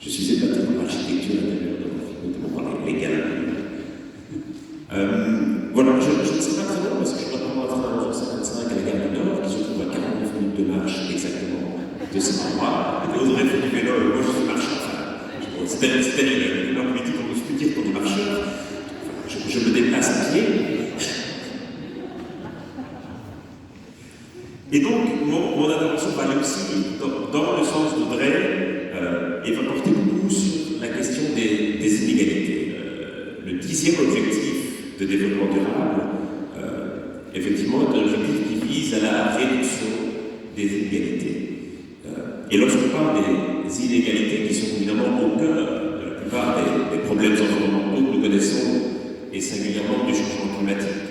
Je suis épaté par l'architecture intérieure de mon film, notamment par les galeries. Voilà, je ne sais pas très bien parce que je dois pas rentrer à 11h55 à la gare du Nord, qui se trouve à 49 minutes de marche exactement de cet endroit. Et Audrey fait du vélo, moi je suis marcheur. C'est-à-dire une politique, on peut dire qu'on est marcheur. Je me déplace à pied. Et donc, mon intervention va aller aussi dans le sens d'Audrey et va porter beaucoup sur la question des inégalités. Le 10e objectif de développement durable, effectivement, est un objectif qui vise à la réduction des inégalités. Et lorsqu'on parle des inégalités qui sont évidemment au cœur de la plupart des problèmes environnementaux que nous connaissons, et singulièrement du changement climatique,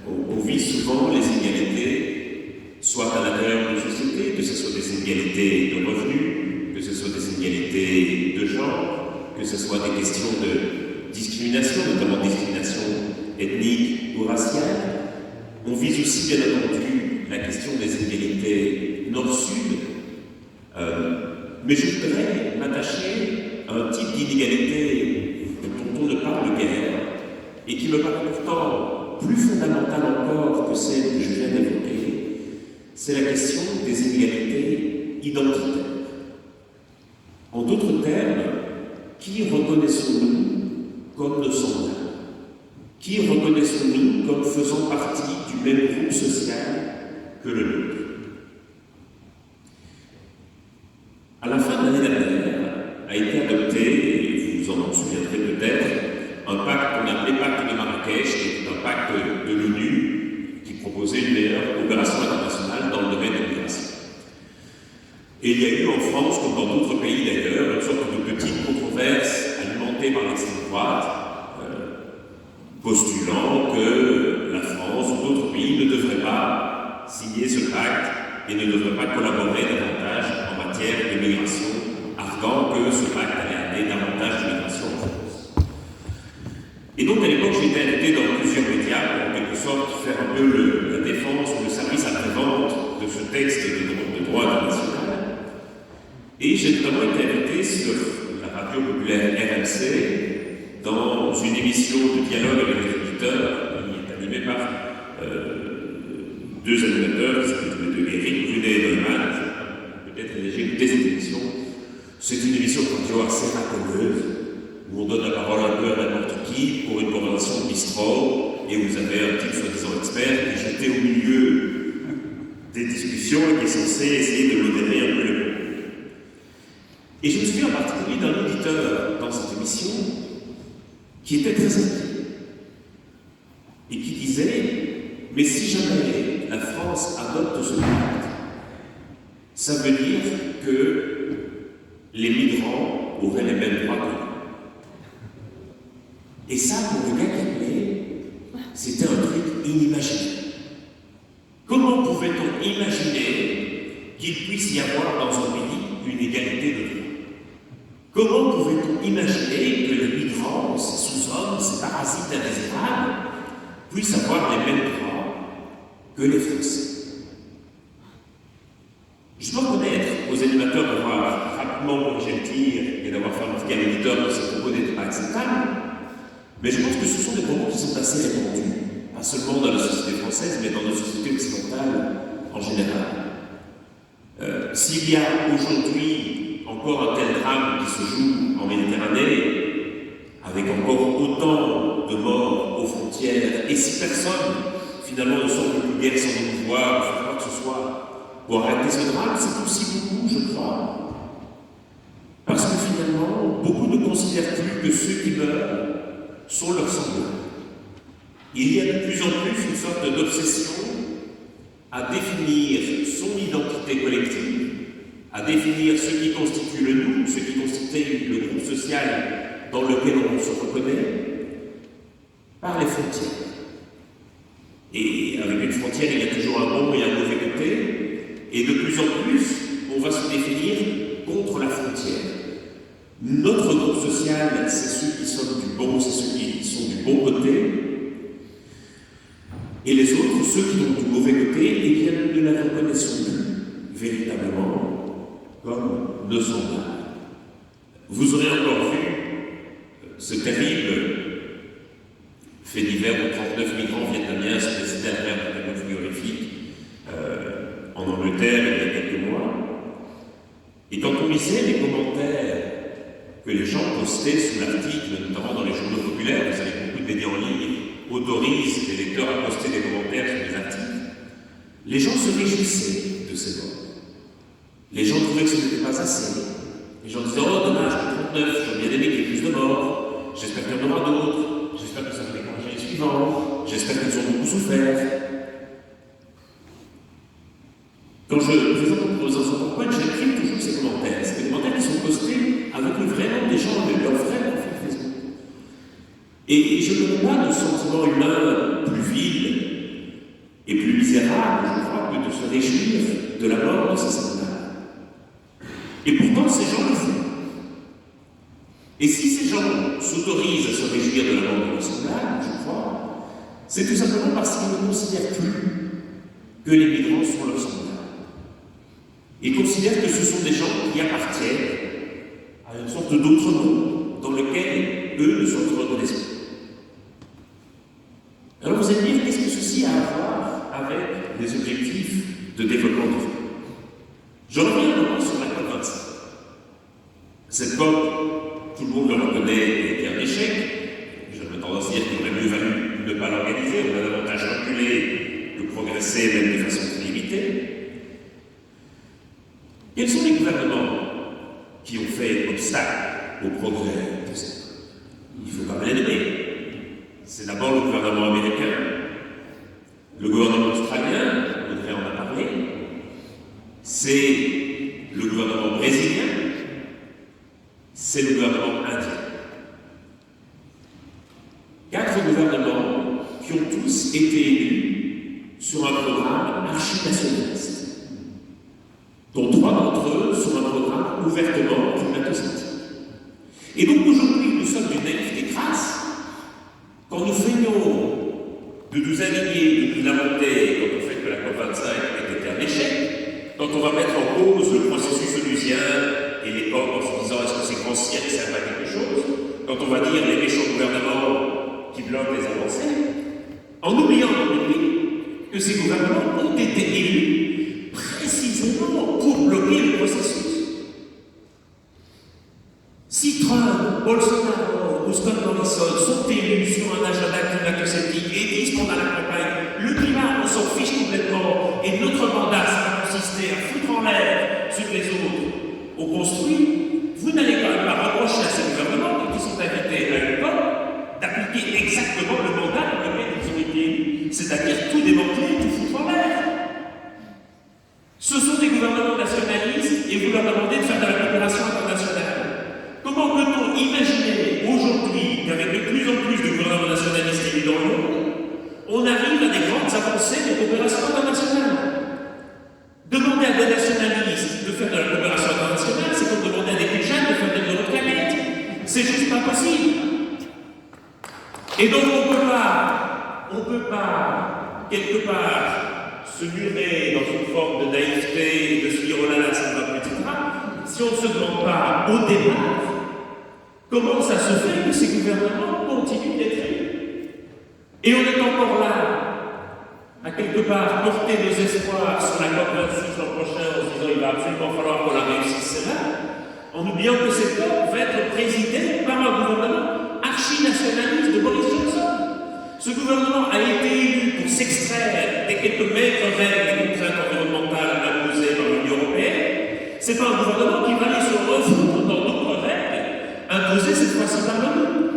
on vise souvent les inégalités soit à l'intérieur d'une société, que ce soit des inégalités de revenus, que ce soit des inégalités de genre, que ce soit des questions de discrimination, notamment discrimination ethnique ou raciale. On vise aussi, bien entendu, la question des inégalités nord-sud, mais je voudrais m'attacher à un type d'inégalité dont on ne parle guère, et qui me paraît pourtant plus fondamentale encore que celle que je viens d'évoquer, c'est la question des inégalités identitaires. En d'autres termes, qui reconnaissons-nous comme nos semblables? Qui reconnaissons-nous comme faisant partie du même groupe social que le nôtre? À la fin de l'année dernière, a été adopté, et vous vous en souviendrez peut-être, un pacte qu'on appelait Pacte de Marrakech, qui est un pacte de l'ONU qui proposait une meilleure coopération internationale dans le domaine de l'immigration. Et il y a eu en France, comme dans d'autres pays d'ailleurs, une sorte de petite controverse alimentée par l'extrême droite, postulant que la France ou d'autres pays ne devraient pas signer ce pacte et ne devraient pas collaborer davantage en matière d'immigration, arguant que ce pacte allait amener davantage d'immigration en France. Et donc à l'époque, j'ai été invité dans plusieurs médias pour en quelque sorte faire un peu la défense ou le service après-vente de ce texte de droit international. Et j'ai notamment été invité sur la radio populaire RMC dans une émission de dialogue avec les auditeurs qui est animée par deux animateurs qui s'appellent Éric Brunet et Neumann. Peut-être j'ai écouté cette émission. C'est une émission radio assez raconteuse où on donne la parole un peu à n'importe qui pour une conversation de bistrot et vous avez un type soi-disant expert qui est jeté au milieu des discussions et qui est censé essayer de modérer un peu le monde. Et je me souviens en particulier d'un auditeur dans cette émission qui était très inquiet et qui disait « Mais si jamais la France adopte ce pacte, ça veut dire que les migrants auraient les mêmes droits que nous. » Et ça, pour le gars qui appelait, c'était un truc inimaginable. Comment pouvait-on imaginer qu'il puisse y avoir dans un pays une égalité de droits? Comment pouvait-on imaginer que les migrants, ces sous-hommes, ces parasites indésirables, puissent avoir les mêmes droits que les Français? Je dois reconnaître aux animateurs d'avoir rapidement corrigé le tir et d'avoir fait remarquer à l'éditeur que ces propos n'étaient pas acceptables, mais je pense que ce sont des propos qui sont assez répandus, pas seulement dans la société française, mais dans nos sociétés occidentales en général. S'il y a aujourd'hui encore un tel drame qui se joue en Méditerranée, avec encore autant de morts aux frontières, et si personne, finalement, ne semble plus guère sans nous voir, ou faire quoi que ce soit, pour arrêter ce drame, c'est aussi beaucoup, je crois. Parce que finalement, beaucoup ne considèrent plus que ceux qui meurent sont leurs semblables. Il y a de plus en plus une sorte d'obsession à définir son identité collective, à définir ce qui constitue le nous, ce qui constitue le groupe social dans lequel on se reconnaît, par les frontières. Et avec une frontière, il y a toujours un bon et un mauvais côté, et de plus en plus, on va se définir contre la frontière. Notre groupe social, c'est ceux qui sont du bon, c'est ceux qui sont du bon côté, et les autres, ceux qui sont du mauvais côté, eh bien, nous ne la reconnaissons plus véritablement comme nos semblables. Vous aurez encore vu ce terrible fait divers où 39 migrants vietnamiens se décidaient à faire un camion frigorifique en Angleterre il y a quelques mois. Et quand on lisait les commentaires que les gens postaient sous l'article, notamment dans les journaux populaires, vous savez que beaucoup de médias en ligne autorisent les lecteurs à poster des commentaires sur les articles, les gens se réjouissaient de ces morts. Les gens trouvaient que ce n'était pas assez. Les gens disaient « Oh, dommage, 39, j'aurais bien aimé qu'il y ait plus de morts, j'espère qu'il y en aura d'autres, j'espère que ça va déclencher les suivants, j'espère qu'ils ont beaucoup souffert. » Quand je présente aux enfants point, j'écris toujours ces commentaires. C'est des commentaires qui sont postés avec vraiment des gens de leur frère sur Facebook. Et je ne connais pas de sentiment humain plus vil et plus misérable, je crois, que de se réjouir de la mort de ces semblables. Et pourtant, ces gens le font. Et si ces gens s'autorisent à se réjouir de la mort de leurs semblables, je crois, c'est tout simplement parce qu'ils ne considèrent plus que les migrants sont leurs semblables. Ils considèrent que ce sont des gens qui appartiennent à une sorte d'autre monde dans lequel eux ne se reconnaissent pas. Alors vous allez me dire, qu'est-ce que ceci a à voir avec les objectifs de développement durable? Je reviens maintenant sur la COP 25. Cette COP, tout le monde le reconnaît, a été un échec. J'aurais tendance à dire qu'il aurait mieux valu ne pas l'organiser, on a davantage reculé que progresser, même de façon très limitée. Quels sont les gouvernements qui ont fait obstacle au progrès de cette COP? Il faut quand même les nommer. C'est d'abord le gouvernement américain, le gouvernement australien, Audrey en a parlé, c'est le gouvernement brésilien, c'est le gouvernement indien. 4 gouvernements qui ont tous été élus sur un programme archi-nationaliste, dont 3 d'entre eux sur un programme ouvertement climato-sceptique. Et donc aujourd'hui, nous sommes d'une naïveté crasse quand nous feignons de nous aligner, de nous lamenter quand on fait que la COP25 était un échec, quand on va mettre en cause le processus onusien et les COP en se disant est-ce que ces grands cirques servent à quelque chose, quand on va dire les méchants gouvernements qui bloquent les avancées, en oubliant que ces gouvernements ont été élus précisément pour bloquer le processus. Si Trump, Bolsonaro ou Scott Morrison sont élus sur un agenda climato-sceptique et disent pendant la campagne le climat, on s'en fiche complètement et notre mandat, ça va consister à foutre en l'air ce que les autres ont construit, vous n'allez quand même pas reprocher à ces gouvernements qui sont invités à une COP d'appliquer exactement le mandat pour lequel ils ont été élus, c'est-à-dire tout démanteler, tout foutre en l'air. Ce sont des gouvernements nationalistes et vous leur demandez de faire de la coopération internationale. Comment peut-on imaginer aujourd'hui qu'avec de plus en plus de gouvernements nationalistes élus dans le monde, on arrive à des grandes avancées de coopération internationale? Demander à des nationalistes de faire de la coopération internationale, c'est comme demander à des Pidgeons de faire de l'Europlanète. C'est juste pas possible. Et donc on peut pas, quelque part, se murer dans une forme de naïveté et de se dire oh là là, ça ne va plus, etc. Si on ne se demande pas au départ comment ça se fait que ces gouvernements continuent d'être élus. Et on est encore là, à quelque part, porter nos espoirs sur la COP26 l'an prochain en se disant il va absolument falloir qu'on la réussisse celle-là, en oubliant que cette COP va être présidée par un gouvernement archi-nationaliste de Boris Johnson. Ce gouvernement a été élu pour s'extraire des quelques maigres règles des contraintes environnementales imposées par l'Union européenne. Ce n'est pas un gouvernement qui va aller se refoutre dans d'autres règles imposées cette fois-ci par l'ONU.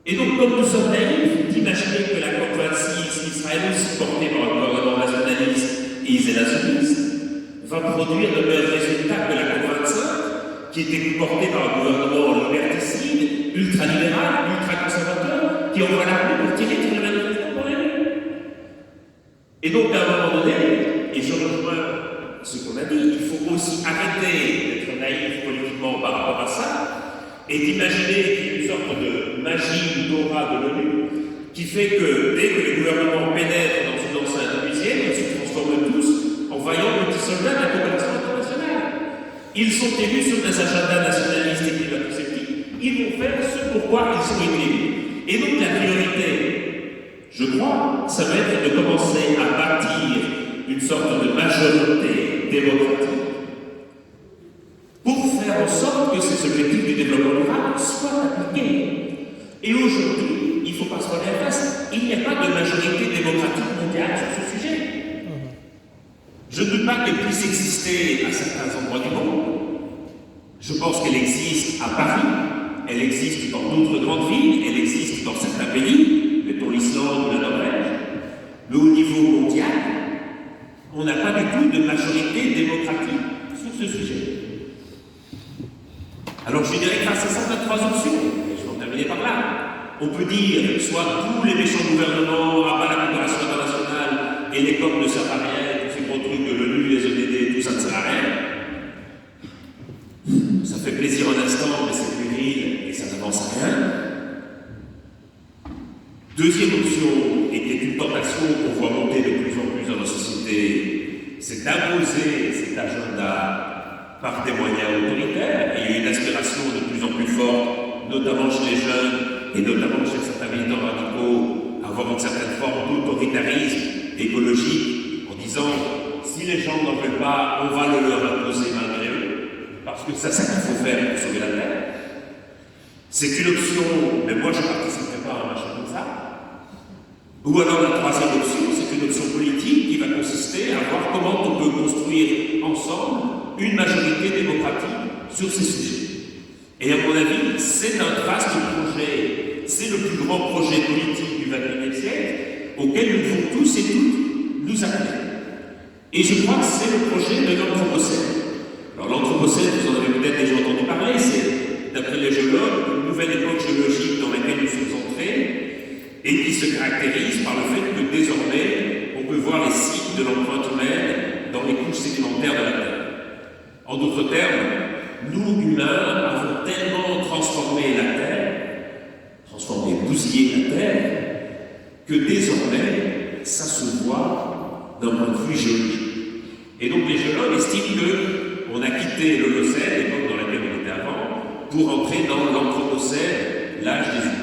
Et donc, comme nous sommes naïfs d'imaginer que la COP26, qui sera elle aussi portée par un gouvernement nationaliste et isolationniste, va produire de meilleurs résultats que la COP25, qui était portée par un gouvernement liberticide, ultralibéral, ultra-conservateur, qui envoie l'armée pour tirer sur les manifestants pour les rues. Et donc, à un moment donné, et je rejoins ce qu'on a dit, il faut aussi arrêter d'être naïf politiquement par rapport à ça, et d'imaginer qu'il y a une sorte de magie d'aura de l'ONU qui fait que dès que les gouvernements pénètrent dans une enceinte onusien, ils se transforment tous en vaillants petits soldats de la coopération internationale. Ils sont élus sur des agendas nationalistes et climato-sceptiques. Ils vont faire ce pourquoi ils sont élus. Et donc la priorité, je crois, ça va être de commencer à bâtir une sorte de majorité démocratique pour faire en sorte que ces objectifs du développement durable soient appliqués. Et aujourd'hui, il ne faut pas se voiler la face, il n'y a pas de majorité démocratique mondiale sur ce sujet. Je ne doute pas qu'elle puisse exister à certains endroits du monde. Je pense qu'elle existe à Paris, elle existe dans d'autres grandes villes, elle existe dans certains pays, mettons l'Islande ou la Norvège. Mais au niveau mondial, on n'a pas du tout de majorité démocratique sur ce sujet. Alors je dirais grâce à ça, on a trois options, et je vais en terminer par là. On peut dire, soit tous les méchants gouvernements, à la coopération internationale, et les COP ne servent à rien, tous ces gros trucs de l'ONU, les ODD, tout ça ne sert à rien. Ça fait plaisir un instant, mais c'est puéril, et ça n'avance à rien. Deuxième option, et qui est une tentation qu'on voit monter de plus en plus dans nos sociétés, c'est d'imposer cet agenda par des moyens autoritaires. Et il y a une aspiration de plus en plus forte, notamment chez les jeunes, et notamment chez certains militants radicaux, à avoir une certaine forme d'autoritarisme écologique, en disant, si les gens n'en veulent pas, on va le leur imposer malgré eux, parce que c'est ça qu'il faut faire pour sauver la Terre. C'est une option, mais moi je ne participerai pas à un machin comme ça. Ou alors la troisième option, c'est une option politique qui va consister à voir comment on peut construire ensemble une majorité démocratique sur ces sujets. Et à mon avis, c'est un vaste projet, c'est le plus grand projet politique du XXIe siècle auquel nous devons tous et toutes nous atteler. Et je crois que c'est le projet de l'Anthropocène. Alors l'Anthropocène, vous en avez peut-être déjà entendu parler, c'est, d'après les géologues, une nouvelle époque géologique dans laquelle nous sommes entrés et qui se caractérise par le fait que désormais, on peut voir les signes de l'empreinte humaine dans les couches sédimentaires de la Terre. En d'autres termes, nous, humains, avons tellement transformé la Terre, bousillé la Terre, que désormais, ça se voit d'un point de vue géologique. Et donc les géologues estiment qu'on a quitté l'Holocène, l'époque dans laquelle on était avant, pour entrer dans l'Anthropocène, l'âge des humains.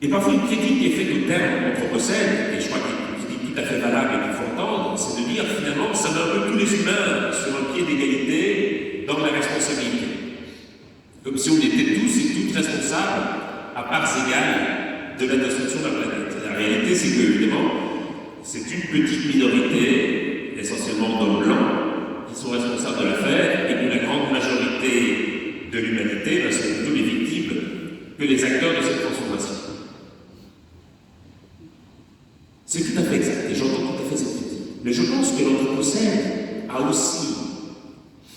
Et parfois, une critique qui est faite au terme Anthropocène, et je crois qu'une critique tout à fait valable et qu'il faut entendre, c'est de dire finalement ça met un peu tous les humains sur un pied d'égalité dans la responsabilité. Comme si on était tous et toutes responsables à parts égales de la destruction de la planète. La réalité, c'est que, évidemment, c'est une petite minorité, essentiellement d'hommes blancs, qui sont responsables de l'affaire, et que la grande majorité de l'humanité sont plutôt les victimes que les acteurs de cette transformation. C'est tout à fait exact, et j'entends tout à fait cette critique. Mais je pense que l'Anthropocène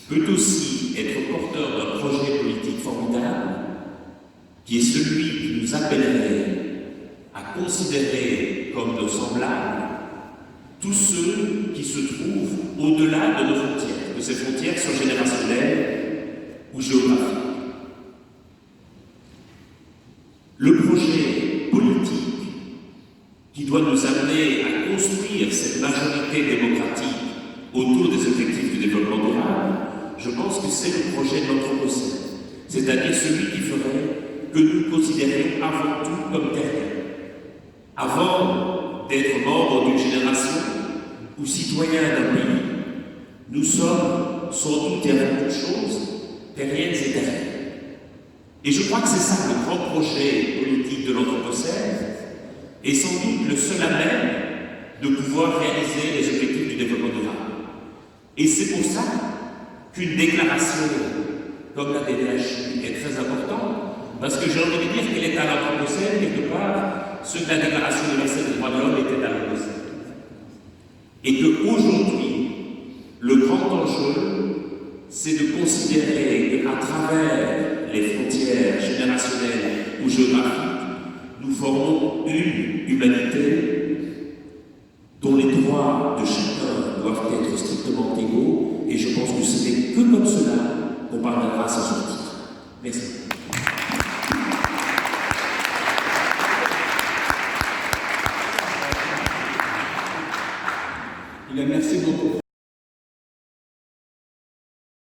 peut aussi être porteur d'un projet politique formidable, qui est celui qui nous appellerait à considérer comme nos semblables tous ceux qui se trouvent au-delà de nos frontières, que ces frontières soient générationnelles ou géographiques. Le projet politique qui doit nous amener à construire cette majorité démocratique autour des objectifs du développement durable, je pense que c'est le projet de l'Anthropocène, c'est-à-dire celui qui ferait que nous considérions avant tout comme terriens. Avant d'être membres d'une génération ou citoyens d'un pays, nous sommes, sans doute et avant toute chose, terriennes et terriens. Et je crois que c'est ça le grand projet politique de l'Anthropocène, et sans doute le seul à même de pouvoir réaliser les objectifs du développement durable. Et c'est pour ça qu'une déclaration comme la DDHI est très importante, parce que j'ai envie de dire qu'elle est à l'Anthropocène quelque part, ce que la Déclaration universelle des droits de l'homme était à l'Anthropocène. Et qu'aujourd'hui, le grand enjeu, c'est de considérer qu'à travers les frontières générationnelles ou géographiques, nous formons une humanité dont les droits de chacun doivent être strictement égaux, et je pense que ce n'est que comme cela qu'on parviendra à s'en sortir. Merci. Merci beaucoup.